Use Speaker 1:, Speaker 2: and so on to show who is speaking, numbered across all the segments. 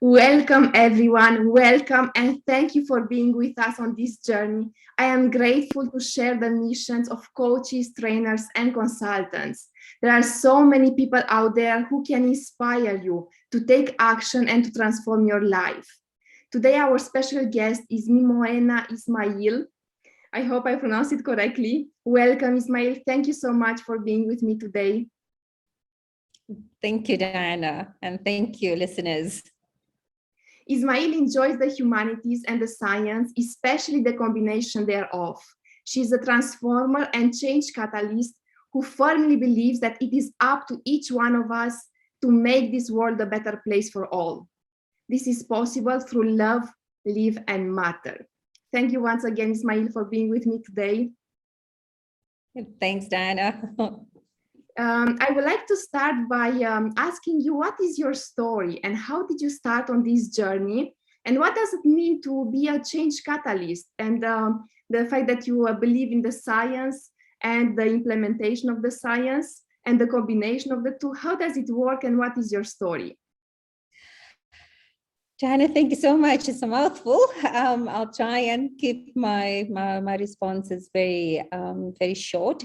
Speaker 1: Welcome, everyone. Welcome, and thank you for being with us on this journey. I am grateful to share the missions of coaches, trainers, and consultants. There are so many people out there who can inspire you to take action and to transform your life. Today, our special guest is Mymoena Ismail. I hope I pronounced it correctly. Welcome, Ismail. Thank you so much for being with me today.
Speaker 2: Thank you, Diana, and thank you, listeners.
Speaker 1: Ismail enjoys the humanities and the science, especially the combination thereof. She is a transformer and change catalyst who firmly believes that it is up to each one of us to make this world a better place for all. This is possible through love, live, and matter. Thank you once again, Ismail, for being with me today.
Speaker 2: Thanks, Diana.
Speaker 1: I would like to start by asking you, what is your story and how did you start on this journey? And what does it mean to be a change catalyst? And the fact that you believe in the science and the implementation of the science and the combination of the two, how does it work and what is your story?
Speaker 2: Diana, thank you so much. It's a mouthful. I'll try and keep my responses very short.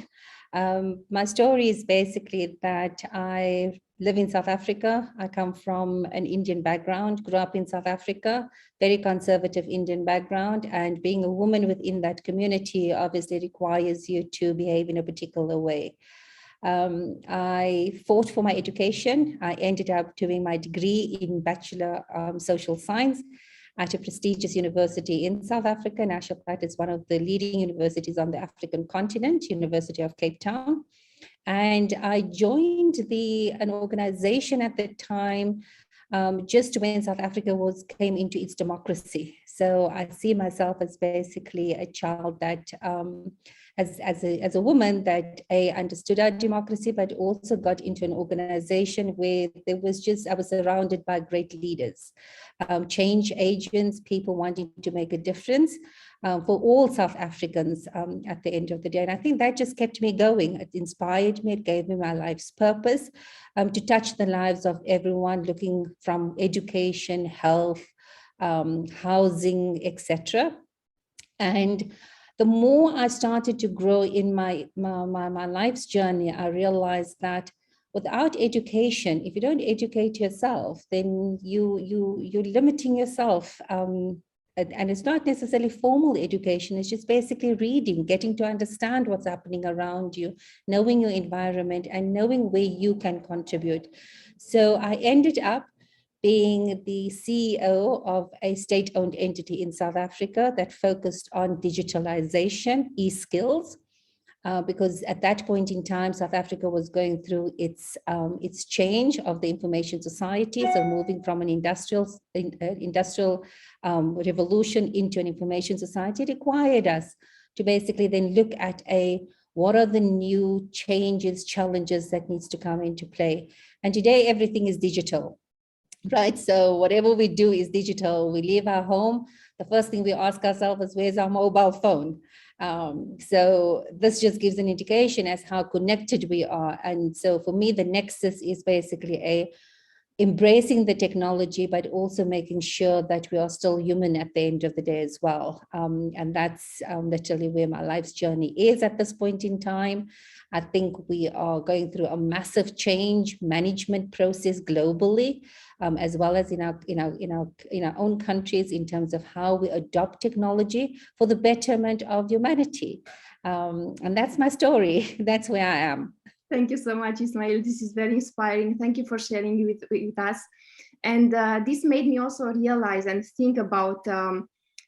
Speaker 2: My story is basically that I live in South Africa. I come from an Indian background, grew up in South Africa, very conservative Indian background, and being a woman within that community obviously requires you to behave in a particular way. I fought for my education. I ended up doing my degree in Bachelor Social Science at a prestigious university in South Africa. In actual fact, it's one of the leading universities on the African continent, University of Cape Town. And I joined an organization at the time just when South Africa came into its democracy. So I see myself as basically a child that, as a woman that understood our democracy, but also got into an organization where I was surrounded by great leaders, change agents, people wanting to make a difference for all South Africans at the end of the day. And I think that just kept me going. It inspired me, it gave me my life's purpose to touch the lives of everyone, looking from education, health, housing, etc. And the more I started to grow in my life's journey, I realized that without education, if you don't educate yourself, then you're limiting yourself. And it's not necessarily formal education, it's just basically reading, getting to understand what's happening around you, knowing your environment and knowing where you can contribute. So I ended up being the CEO of a state-owned entity in South Africa that focused on digitalization, e-skills, because at that point in time, South Africa was going through its change of the information society. So moving from an industrial revolution into an information society required us to basically then look at what are the new changes, challenges that needs to come into play. And today, everything is digital. Right, so whatever we do is digital. We leave our home, the first thing we ask ourselves is, where's our mobile phone? So this just gives an indication as how connected we are. And so for me, the nexus is basically embracing the technology, but also making sure that we are still human at the end of the day as well. And that's literally where my life's journey is at this point in time. I think we are going through a massive change management process globally, as well as in our own countries in terms of how we adopt technology for the betterment of humanity. And that's my story. That's where I am.
Speaker 1: Thank you so much, Ismail. This is very inspiring. Thank you for sharing with us. And this made me also realize and think about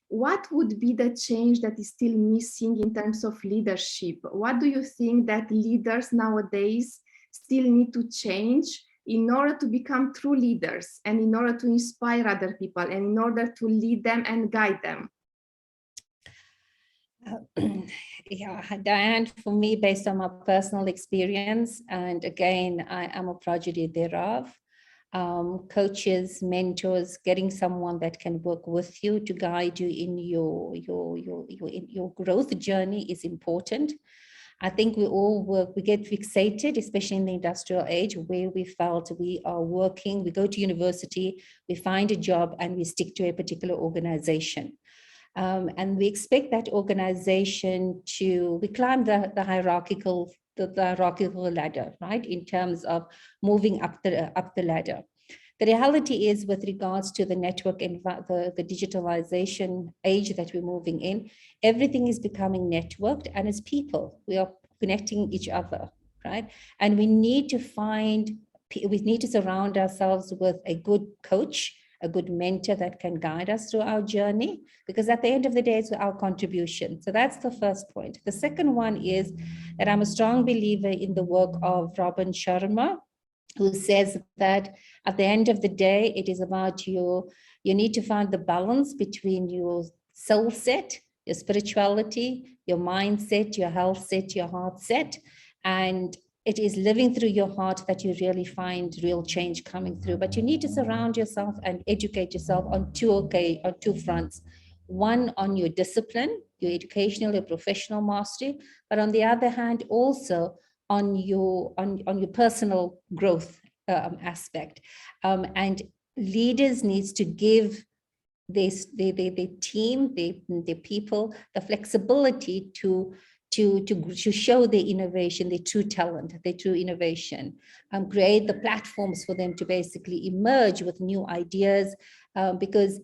Speaker 1: what would be the change that is still missing in terms of leadership. What do you think that leaders nowadays still need to change in order to become true leaders and in order to inspire other people and in order to lead them and guide them?
Speaker 2: Yeah, Diane, for me, based on my personal experience, and again, I am a prodigy thereof, coaches, mentors, getting someone that can work with you to guide you in your growth journey is important. I think we get fixated, especially in the industrial age, where we felt we are working, we go to university, we find a job, and we stick to a particular organization. And we expect that organization we climb the hierarchical ladder, right? In terms of moving up the ladder. The reality is, with regards to the network and the digitalization age that we're moving in, everything is becoming networked, and as people, we are connecting each other, right? And we need to surround ourselves with a good coach, a good mentor that can guide us through our journey, because at the end of the day, it's our contribution. So that's the first point. The second one is that I'm a strong believer in the work of Robin Sharma, who says that at the end of the day, it is about you need to find the balance between your soul set, your spirituality, your mindset, your health set, your heart set. And it is living through your heart that you really find real change coming through. But you need to surround yourself and educate yourself on two fronts. One, on your discipline, your educational, your professional mastery, but on the other hand, also on your personal growth aspect. And leaders needs to give their team, their people, the flexibility to show their innovation, their true talent, their true innovation, create the platforms for them to basically emerge with new ideas, because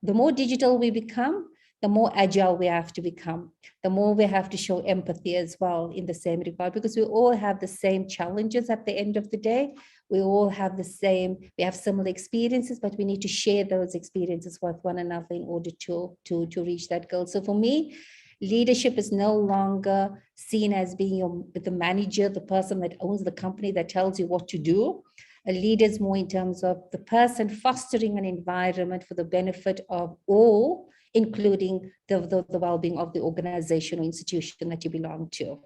Speaker 2: the more digital we become, the more agile we have to become, the more we have to show empathy as well in the same regard, because we all have the same challenges at the end of the day. We all have we have similar experiences, but we need to share those experiences with one another in order to reach that goal. So for me, leadership is no longer seen as being the manager, the person that owns the company that tells you what to do. A leader is more in terms of the person fostering an environment for the benefit of all, including the well-being of the organization or institution that you belong to.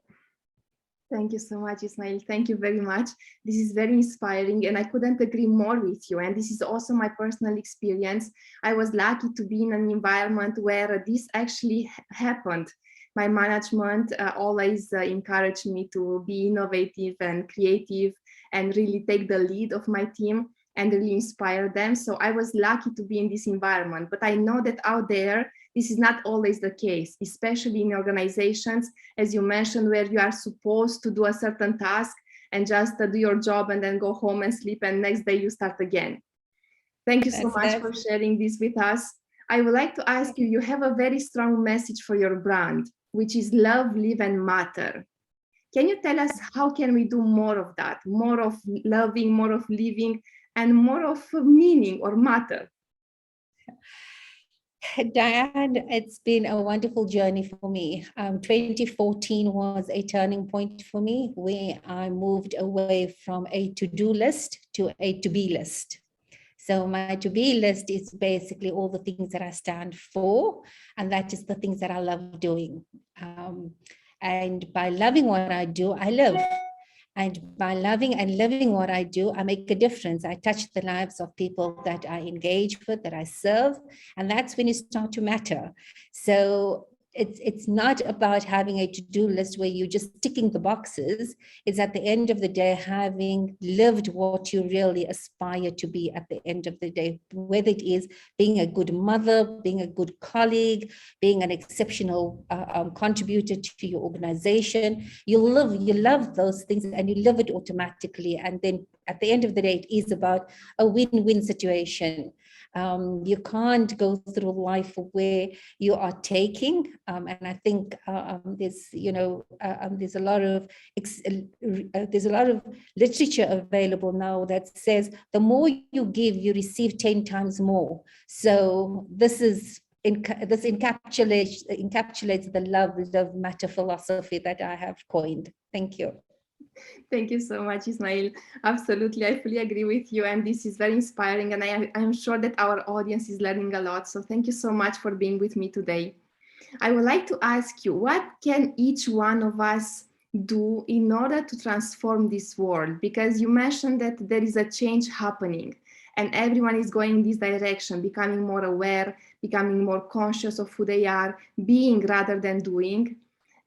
Speaker 1: Thank you so much, Ismail. Thank you very much. This is very inspiring, and I couldn't agree more with you. And this is also my personal experience. I was lucky to be in an environment where this actually happened. My management always encouraged me to be innovative and creative and really take the lead of my team and really inspire them. So I was lucky to be in this environment, but I know that out there, this is not always the case, especially in organizations, as you mentioned, where you are supposed to do a certain task and just do your job and then go home and sleep, and next day you start again. Thank you so much for sharing this with us. I would like to ask you, you have a very strong message for your brand, which is love, live, and matter. Can you tell us how can we do more of that, more of loving, more of living, and more of meaning or matter?
Speaker 2: Diane, it's been a wonderful journey for me. 2014 was a turning point for me, where I moved away from a to-do list to a to-be list. So my to-be list is basically all the things that I stand for, and that is the things that I love doing. And by loving what I do, I live. And by loving and living what I do, I make a difference. I touch the lives of people that I engage with, that I serve, and that's when you start to matter. So it's not about having a to-do list where you're just ticking the boxes. It's at the end of the day, having lived what you really aspire to be at the end of the day, whether it is being a good mother, being a good colleague, being an exceptional contributor to your organization. You love those things and you live it automatically. And then at the end of the day, it is about a win-win situation. You can't go through life where you are taking, and I think there's a lot of literature available now that says the more you give, you receive 10 times more. So this encapsulates the love matter philosophy that I have coined. Thank you.
Speaker 1: Thank you so much, Ismail. Absolutely, I fully agree with you, and this is very inspiring, and I'm sure that our audience is learning a lot. So thank you so much for being with me today. I would like to ask you, what can each one of us do in order to transform this world? Because you mentioned that there is a change happening and everyone is going in this direction, becoming more aware, becoming more conscious of who they are, being rather than doing.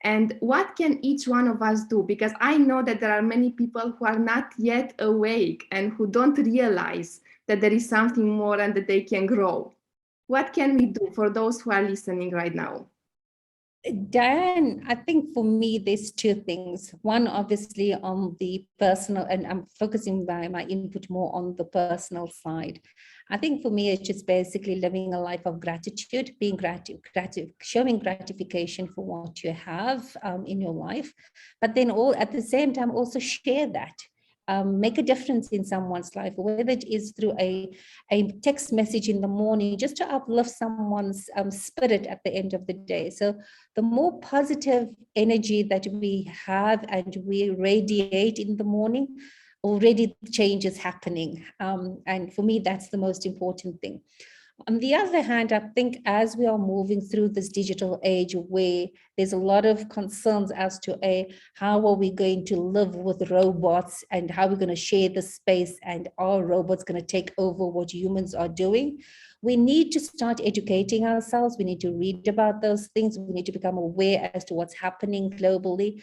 Speaker 1: And what can each one of us do? Because I know that there are many people who are not yet awake and who don't realize that there is something more and that they can grow. What can we do for those who are listening right now?
Speaker 2: Diane, I think for me, there's two things. One, obviously, on the personal, and I'm focusing my input more on the personal side. I think for me, it's just basically living a life of gratitude, being showing gratification for what you have in your life, but then all at the same time also share that. Make a difference in someone's life, whether it is through a text message in the morning, just to uplift someone's spirit at the end of the day. So the more positive energy that we have and we radiate in the morning, already change is happening. And for me, that's the most important thing. On the other hand, I think as we are moving through this digital age where there's a lot of concerns as to how are we going to live with robots and how we're going to share the space and are robots going to take over what humans are doing? We need to start educating ourselves. We need to read about those things. We need to become aware as to what's happening globally,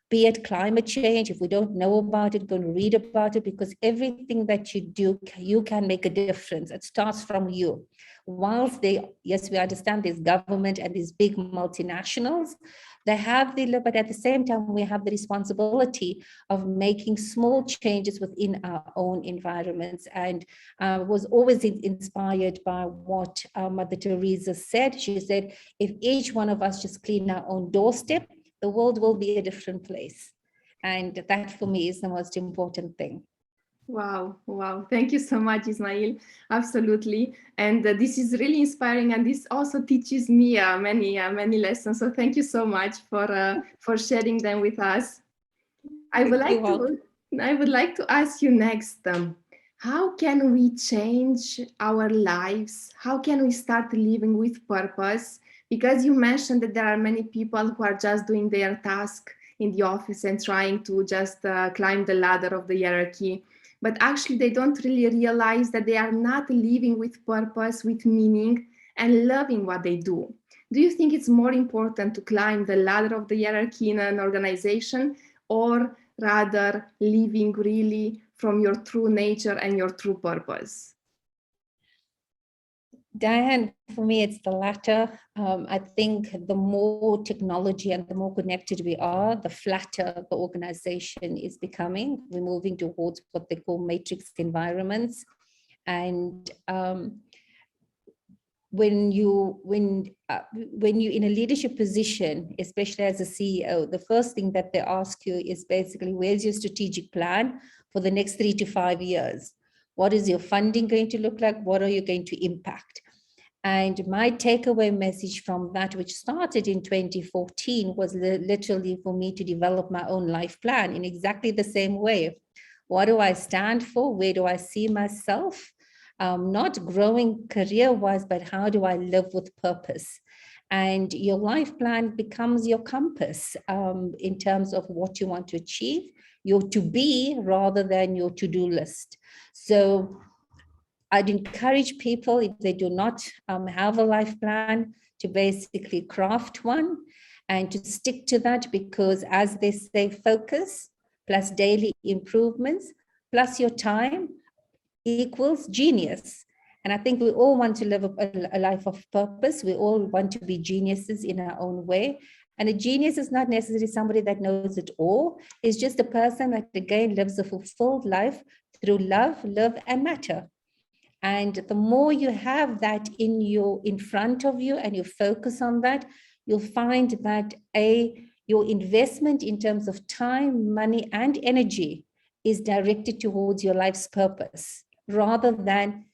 Speaker 2: be it climate change. If we don't know about it, go and read about it, because everything that you do, you can make a difference. It starts from you. Whilst yes, we understand there's government and these big multinationals, they have but at the same time, we have the responsibility of making small changes within our own environments. And I was always inspired by what Mother Teresa said. She said, if each one of us just clean our own doorstep, the world will be a different place. And that for me is the most important thing.
Speaker 1: Wow, wow. Thank you so much, Ismail. Absolutely. And this is really inspiring. And this also teaches me many lessons. So thank you so much for sharing them with us. I would like to ask you next, how can we change our lives? How can we start living with purpose? Because you mentioned that there are many people who are just doing their task in the office and trying to just climb the ladder of the hierarchy. But actually, they don't really realize that they are not living with purpose, with meaning, and loving what they do. Do you think it's more important to climb the ladder of the hierarchy in an organization, or rather living really from your true nature and your true purpose?
Speaker 2: Diane, for me, it's the latter. I think the more technology and the more connected we are, the flatter the organization is becoming. We're moving towards what they call matrix environments. And when you're in a leadership position, especially as a CEO, the first thing that they ask you is basically, where's your strategic plan for the next 3 to 5 years? What is your funding going to look like? What are you going to impact? And my takeaway message from that, which started in 2014, was literally for me to develop my own life plan in exactly the same way. What do I stand for? Where do I see myself? Not growing career-wise, but how do I live with purpose? And your life plan becomes your compass in terms of what you want to achieve, your to be rather than your to-do list. So I'd encourage people, if they do not have a life plan, to basically craft one and to stick to that, because as they say, focus plus daily improvements plus your time equals genius. And I think we all want to live a life of purpose. We all want to be geniuses in our own way. And a genius is not necessarily somebody that knows it all. It's just a person that, again, lives a fulfilled life through love, live, and matter. And the more you have that in front of you and you focus on that, you'll find that your investment in terms of time, money, and energy is directed towards your life's purpose, rather than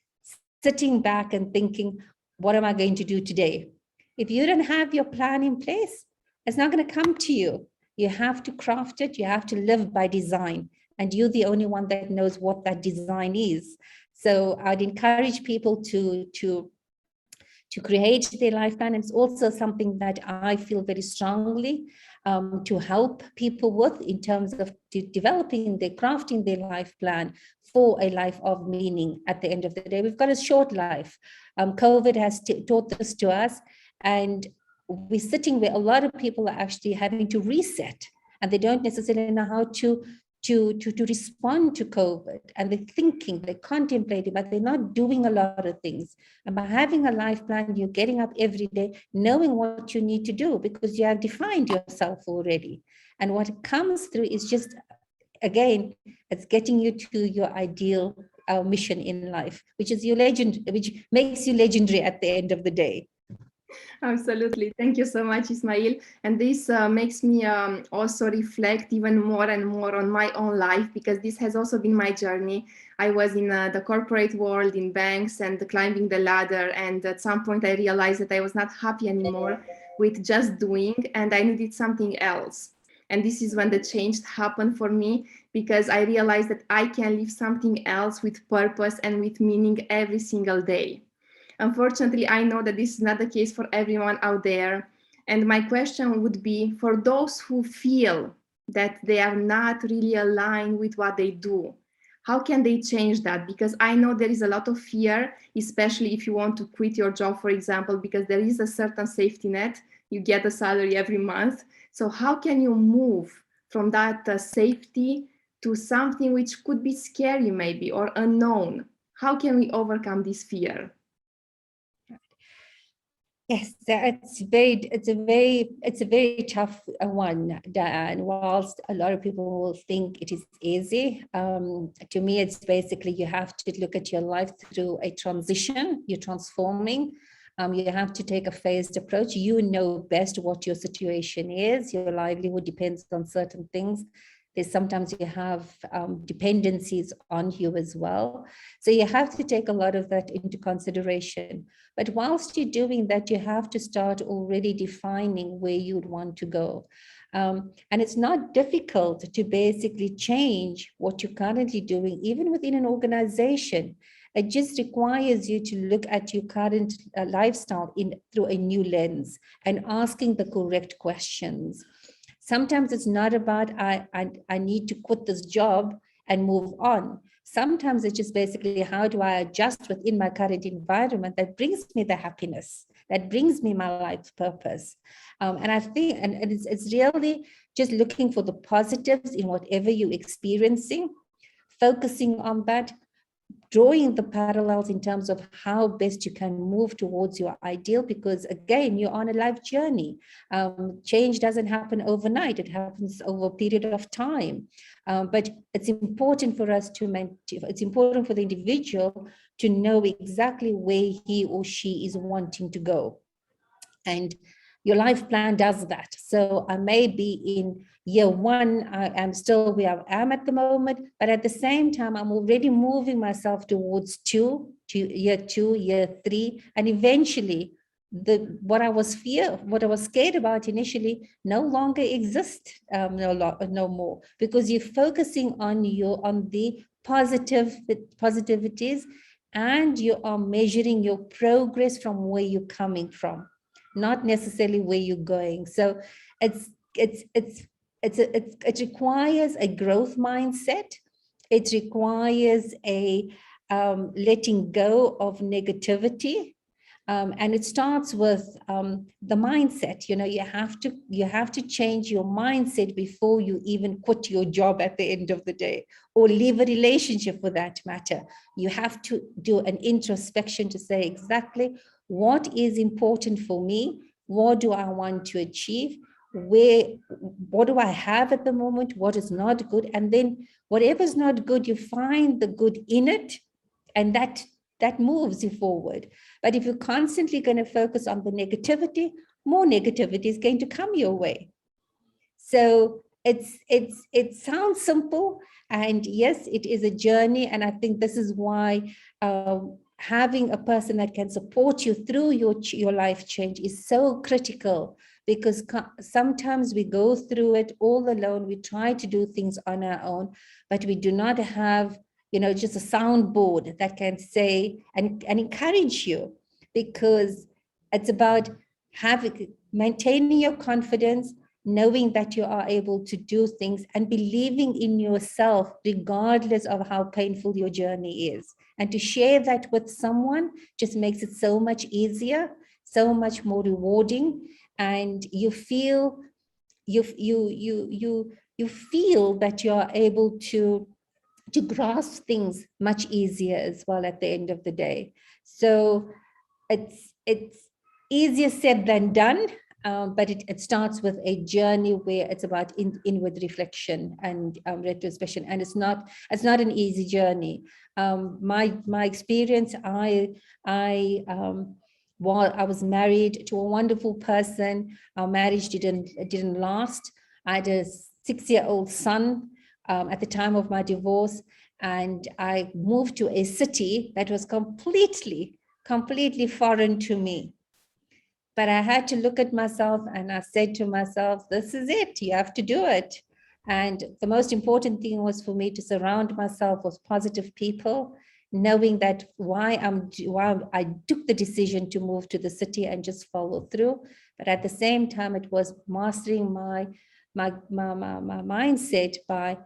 Speaker 2: sitting back and thinking, what am I going to do today? If you don't have your plan in place, it's not going to come to you. You have to craft it. You have to live by design. And you're the only one that knows what that design is. So I'd encourage people to create their life plan. And it's also something that I feel very strongly to help people with in terms of crafting their life plan for a life of meaning at the end of the day. We've got a short life. COVID has taught this to us. And we're sitting where a lot of people are actually having to reset, and they don't necessarily know how to respond to COVID, and they're thinking, they're contemplating, but they're not doing a lot of things. And by having a life plan, you're getting up every day, knowing what you need to do because you have defined yourself already. And what comes through is just, again, it's getting you to your ideal mission in life, which is your legend, which makes you legendary at the end of the day.
Speaker 1: Absolutely. Thank you so much, Ismail. And this makes me also reflect even more and more on my own life, because this has also been my journey. I was in the corporate world, in banks, and climbing the ladder. And at some point, I realized that I was not happy anymore with just doing, and I needed something else. And this is when the change happened for me, because I realized that I can live something else with purpose and with meaning every single day. Unfortunately, I know that this is not the case for everyone out there. And my question would be, for those who feel that they are not really aligned with what they do, how can they change that? Because I know there is a lot of fear, especially if you want to quit your job, for example, because there is a certain safety net. You get a salary every month. So how can you move from that safety to something which could be scary maybe, or unknown? How can we overcome this fear?
Speaker 2: Yes, it's a very tough one, Diane. Whilst a lot of people will think it is easy, to me, it's basically you have to look at your life through a transition. You're transforming. You have to take a phased approach. You know best what your situation is. Your livelihood depends on certain things. There's sometimes you have dependencies on you as well. So you have to take a lot of that into consideration. But whilst you're doing that, you have to start already defining where you'd want to go. And it's not difficult to basically change what you're currently doing, even within an organization. It just requires you to look at your current lifestyle through a new lens and asking the correct questions. Sometimes it's not about I need to quit this job and move on. Sometimes it's just basically how do I adjust within my current environment that brings me the happiness, that brings me my life's purpose. And I think, and it's really just looking for the positives in whatever you're experiencing, focusing on that, drawing the parallels in terms of how best you can move towards your ideal, because again, you're on a life journey. Change doesn't happen overnight. It happens over a period of time. But it's important for us it's important for the individual to know exactly where he or she is wanting to go. And your life plan does that. So I may be in year one, I am still where I am at the moment, but at the same time, I'm already moving myself towards year 3, and eventually what I was scared about initially no longer exists no more, because you're focusing on the positivities, and you are measuring your progress from where you're coming from, not necessarily where you're going. So it requires a growth mindset. It requires a letting go of negativity. And it starts with the mindset. You have to change your mindset before you even quit your job at the end of the day, or leave a relationship for that matter. You have to do an introspection to say exactly what is important for me, what do I want to achieve, what do I have at the moment, what is not good, and then whatever's not good, you find the good in it, and that moves you forward. But if you're constantly going to focus on the negativity, more negativity is going to come your way. So it sounds simple, and yes, it is a journey. And I think this is why having a person that can support you through your life change is so critical, because sometimes we go through it all alone. We try to do things on our own, but we do not have just a soundboard that can say and encourage you, because it's about maintaining your confidence, knowing that you are able to do things, and believing in yourself regardless of how painful your journey is. And to share that with someone just makes it so much easier. so much more rewarding, and you feel you feel that you are able to grasp things much easier as well at the end of the day. So it's easier said than done, but it starts with a journey where it's about inward reflection and retrospection, and it's not an easy journey. My experience, while I was married to a wonderful person, our marriage didn't last. I had a 6-year-old son at the time of my divorce, and I moved to a city that was completely foreign to me. But I had to look at myself, and I said to myself, this is it, you have to do it. And the most important thing was for me to surround myself with positive people, knowing that why I took the decision to move to the city and just follow through. But at the same time, it was mastering my mindset by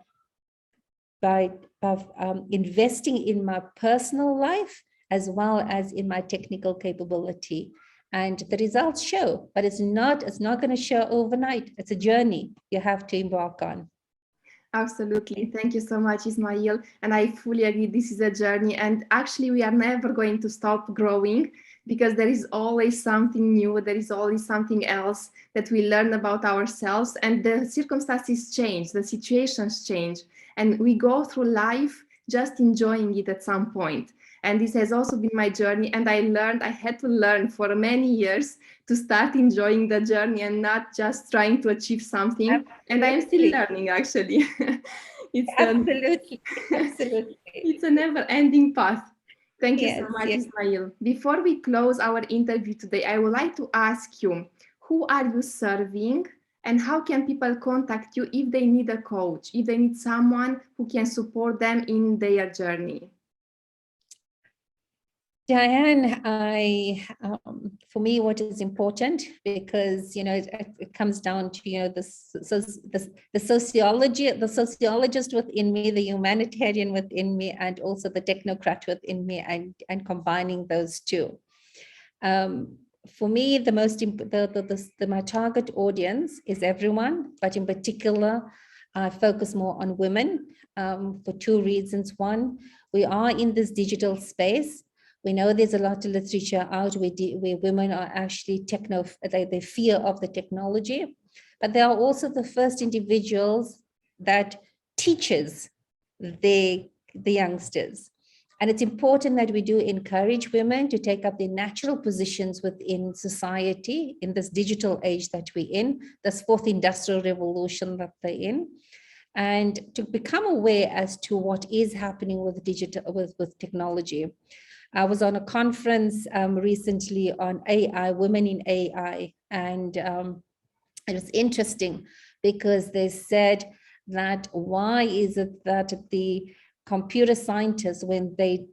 Speaker 2: investing in my personal life as well as in my technical capability. And the results show, but it's not going to show overnight. It's a journey you have to embark on.
Speaker 1: Absolutely. Thank you so much, Ismail. And I fully agree, this is a journey. And actually, we are never going to stop growing, because there is always something new. There is always something else that we learn about ourselves. And the circumstances change, the situations change. And we go through life just enjoying it at some point. And this has also been my journey. And I had to learn for many years to start enjoying the journey and not just trying to achieve something. Absolutely. And I am still learning, actually.
Speaker 2: Absolutely.
Speaker 1: It's a never-ending path. Thank you so much, Ismail. Before we close our interview today, I would like to ask you, who are you serving? And how can people contact you if they need a coach, if they need someone who can support them in their journey?
Speaker 2: Diane, for me, what is important, because it comes down to the sociologist within me, the humanitarian within me, and also the technocrat within me, and combining those two. For me, my target audience is everyone, but in particular, I focus more on women for two reasons. One, we are in this digital space. We know there's a lot of literature out where women are actually they fear of the technology, but they are also the first individuals that teaches the youngsters. And it's important that we do encourage women to take up their natural positions within society in this digital age that we're in, this fourth industrial revolution that they're in, and to become aware as to what is happening with with technology. I was on a conference recently on AI, women in AI, and it was interesting because they said that why is it that the computer scientists, when they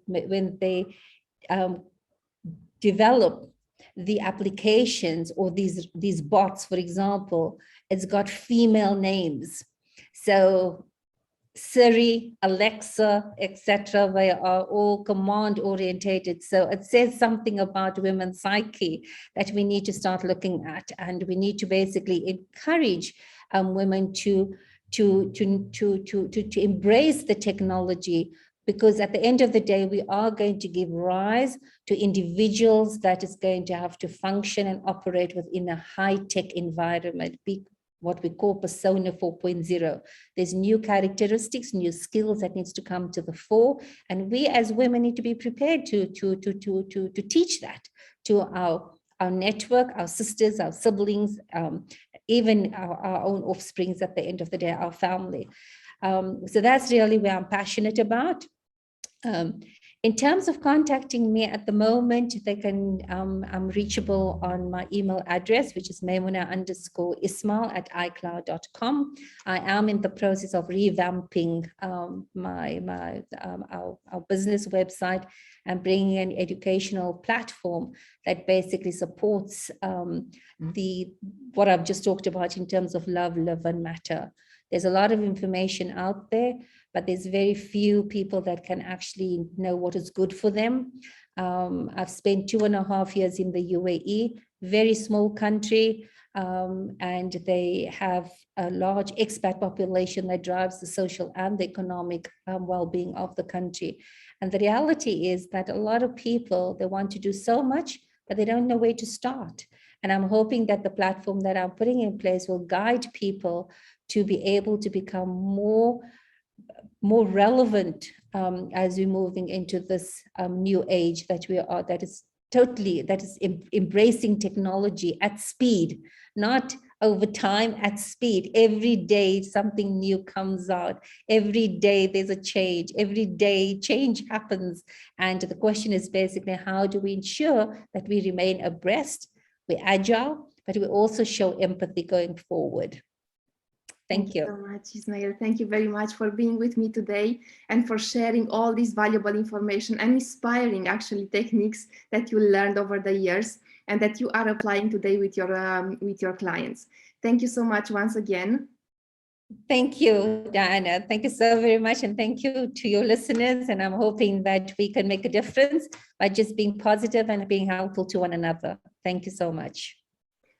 Speaker 2: develop the applications or these bots, for example, it's got female names. So Siri, Alexa, etc., they are all command orientated. So it says something about women's psyche that we need to start looking at, and we need to basically encourage women to embrace the technology, because at the end of the day, we are going to give rise to individuals that is going to have to function and operate within a high-tech environment, what we call persona 4.0. There's new characteristics, new skills that needs to come to the fore. And we as women need to be prepared to teach that to our network, our sisters, our siblings, even our own offsprings at the end of the day, our family. So that's really where I'm passionate about. In terms of contacting me at the moment, they can, I'm reachable on my email address, which is mymoena_ismail@icloud.com. I am in the process of revamping our business website and bringing an educational platform that basically supports what I've just talked about in terms of love, live, and matter. There's a lot of information out there, but there's very few people that can actually know what is good for them. I've spent 2.5 years in the UAE, very small country, and they have a large expat population that drives the social and the economic well-being of the country. And the reality is that a lot of people, they want to do so much, but they don't know where to start. And I'm hoping that the platform that I'm putting in place will guide people to be able to become more relevant as we're moving into this new age that we are, that is embracing technology at speed, not over time, at speed. Every day something new comes out. Every day there's a change. Every day change happens. And the question is basically, how do we ensure that we remain abreast, we're agile, but we also show empathy going forward? Thank you
Speaker 1: so much, Ismail. Thank you very much for being with me today and for sharing all this valuable information and inspiring, actually, techniques that you learned over the years and that you are applying today with your clients. Thank you so much once again.
Speaker 2: Thank you, Diana. Thank you so very much. And thank you to your listeners. And I'm hoping that we can make a difference by just being positive and being helpful to one another. Thank you so much.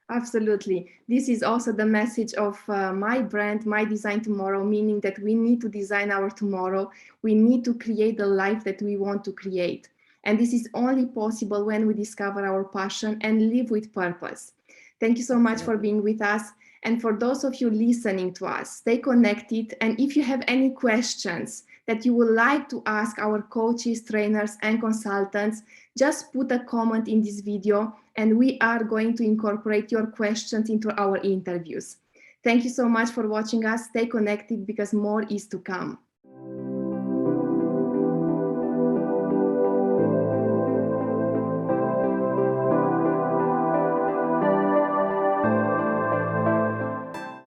Speaker 1: Absolutely. This is also the message of my brand, My Design Tomorrow, meaning that we need to design our tomorrow. We need to create the life that we want to create. And this is only possible when we discover our passion and live with purpose. Thank you so much for being with us. And for those of you listening to us, stay connected. And if you have any questions that you would like to ask our coaches, trainers, and consultants, just put a comment in this video and we are going to incorporate your questions into our interviews. Thank you so much for watching us. Stay connected because more is to come.